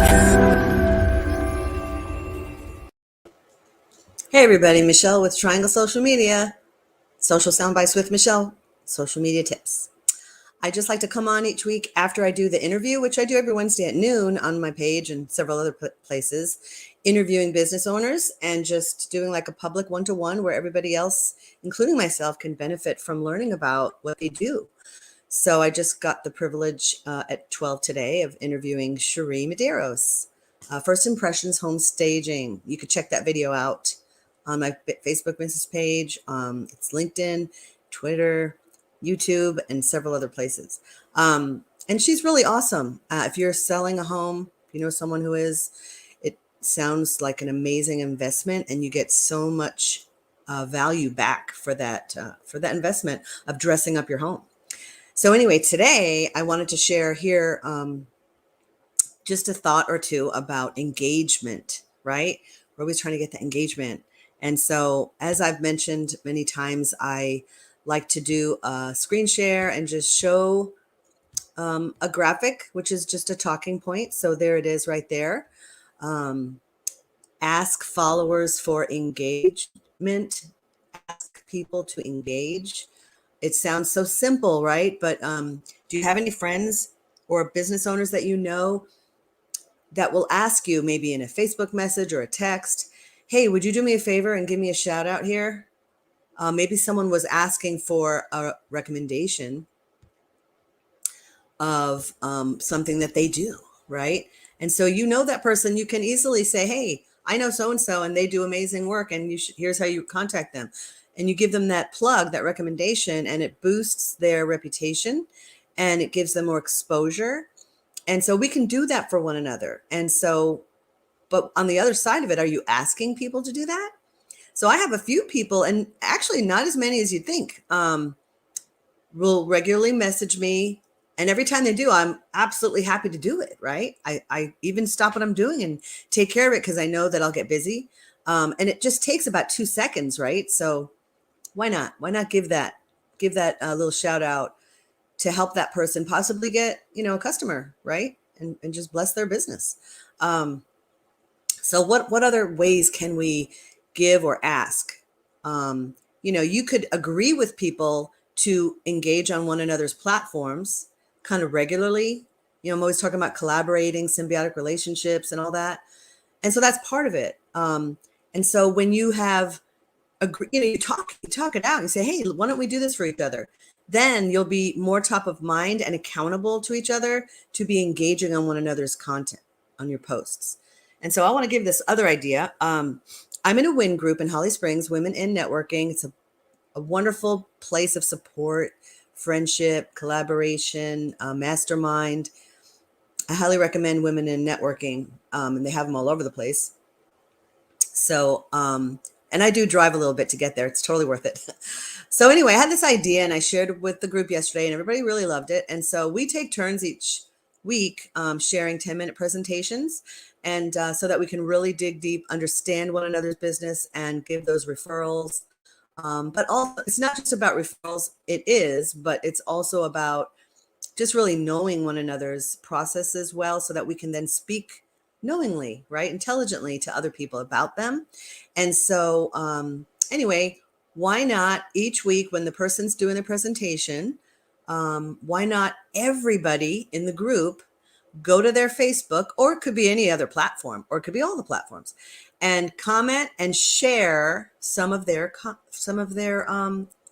Hey everybody, Michelle with Triangle Social Media, Social Soundbites with Michelle, social media tips. I just like to come on each week after I do the interview, which I do every Wednesday at noon on my page and several other places, interviewing business owners and just doing like a public one-to-one where everybody else, including myself, can benefit from learning about what they do. So I just got the privilege at 12 today of interviewing Cherie Medeiros, First Impressions Home Staging. You could check that video out on my Facebook business page. It's LinkedIn, Twitter, YouTube, and several other places. And she's really awesome. If you're selling a home, you know someone who is, it sounds like an amazing investment, and you get so much value back for that investment of dressing up your home. So anyway, today I wanted to share here just a thought or two about engagement, right? We're always trying to get the engagement. And so, as I've mentioned many times, I like to do a screen share and just show a graphic, which is just a talking point. So there it is right there. Ask followers for engagement, ask people to engage. It sounds so simple, right? But do you have any friends or business owners that you know that will ask you maybe in a Facebook message or a text, hey, would you do me a favor and give me a shout out here? Maybe someone was asking for a recommendation of something that they do, right? And so you know that person, you can easily say, hey, I know so-and-so and they do amazing work, and here's how you contact them. And you give them that plug, that recommendation, and it boosts their reputation and it gives them more exposure. And so we can do that for one another. And so, but on the other side of it, are you asking people to do that? So I have a few people, and actually not as many as you'd think, will regularly message me. And every time they do, I'm absolutely happy to do it, right? I even stop what I'm doing and take care of it because I know that I'll get busy. And it just takes about 2 seconds, right? So why not? Why not give that little shout out to help that person possibly get, a customer, right? And just bless their business. So what other ways can we give or ask? You could agree with people to engage on one another's platforms kind of regularly. I'm always talking about collaborating, symbiotic relationships and all that. And so that's part of it. And so when you have you talk it out and say, hey, why don't we do this for each other? Then you'll be more top of mind and accountable to each other to be engaging on one another's content on your posts. And so I want to give this other idea. I'm in a WIN group in Holly Springs, Women in Networking. It's a wonderful place of support, friendship, collaboration, mastermind. I highly recommend Women in Networking, and they have them all over the place. So, and I do drive a little bit to get there. It's totally worth it. So anyway, I had this idea and I shared it with the group yesterday and everybody really loved it. And so we take turns each week sharing 10-minute presentations, and so that we can really dig deep, understand one another's business and give those referrals. But also, it's not just about referrals. It is, but it's also about just really knowing one another's processes well so that we can then speak knowingly, right? Intelligently to other people about them. And so anyway, why not each week when the person's doing the presentation, why not everybody in the group go to their Facebook, or it could be any other platform, or it could be all the platforms, and comment and share some of their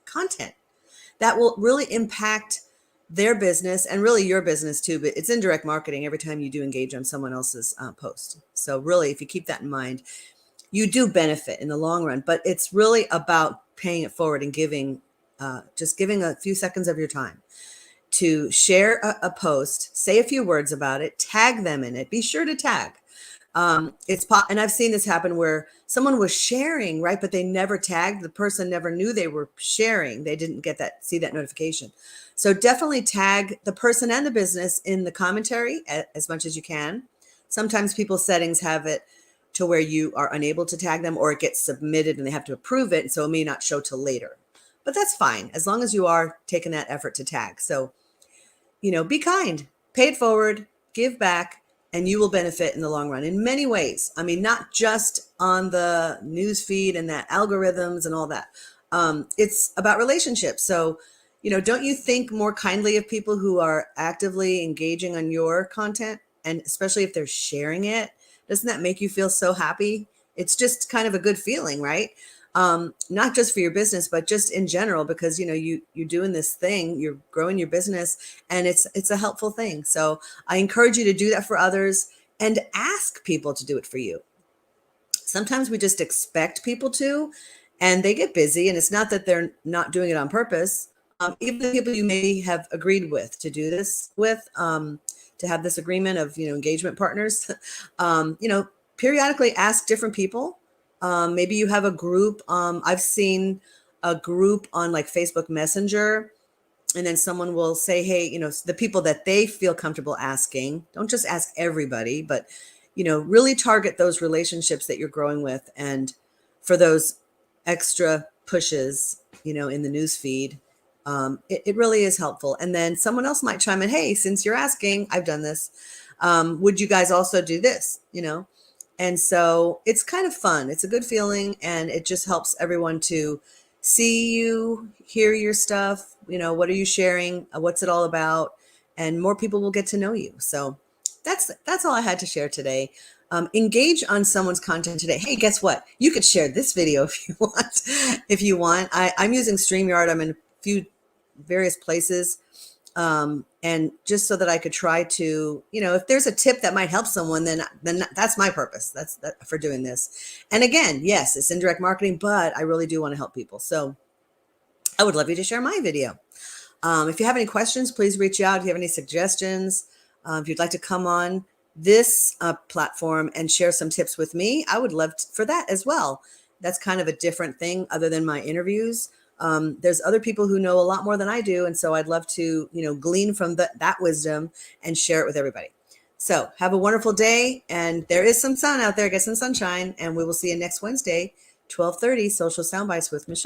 content that will really impact their business and really your business too. But it's indirect marketing every time you do engage on someone else's post. So really, if you keep that in mind, you do benefit in the long run. But it's really about paying it forward and giving a few seconds of your time to share a post, say a few words about it, tag them in it. Be sure to tag. And I've seen this happen where someone was sharing, right, but they never tagged. The person never knew they were sharing. They didn't see that notification. So definitely tag the person and the business in the commentary as much as you can. Sometimes people's settings have it to where you are unable to tag them, or it gets submitted and they have to approve it. And so it may not show till later, but that's fine as long as you are taking that effort to tag. So, be kind, pay it forward, give back, and you will benefit in the long run in many ways. I mean, not just on the news feed and that algorithms and all that. It's about relationships. So, don't you think more kindly of people who are actively engaging on your content, and especially if they're sharing it? Doesn't that make you feel so happy? It's just kind of a good feeling, right? Not just for your business, but just in general, because you're doing this thing, you're growing your business, and it's a helpful thing. So I encourage you to do that for others and ask people to do it for you. Sometimes we just expect people to, and they get busy, and it's not that they're not doing it on purpose. Even the people you may have agreed with to do this with, to have this agreement of engagement partners, periodically ask different people. Maybe you have a group. I've seen a group on like Facebook Messenger, and then someone will say, hey, the people that they feel comfortable asking. Don't just ask everybody, but really target those relationships that you're growing with, and for those extra pushes in the news feed, it really is helpful. And then someone else might chime in, hey, since you're asking, I've done this, would you guys also do this? And so it's kind of fun. It's a good feeling, and it just helps everyone to see you, hear your stuff. What are you sharing? What's it all about? And more people will get to know you. So that's all I had to share today. Engage on someone's content today. Hey, guess what? You could share this video if you want. If you want, I'm using StreamYard. I'm in a few various places. And just so that I could try to, if there's a tip that might help someone, then that's my purpose. That's for doing this. And again, yes, it's indirect marketing, but I really do want to help people. So I would love you to share my video. If you have any questions, please reach out. If you have any suggestions, if you'd like to come on this platform and share some tips with me, I would love for that as well. That's kind of a different thing other than my interviews. There's other people who know a lot more than I do. And so I'd love to, glean from that wisdom and share it with everybody. So have a wonderful day. And there is some sun out there. Get some sunshine. And we will see you next Wednesday, 12:30, Social Soundbites with Michelle.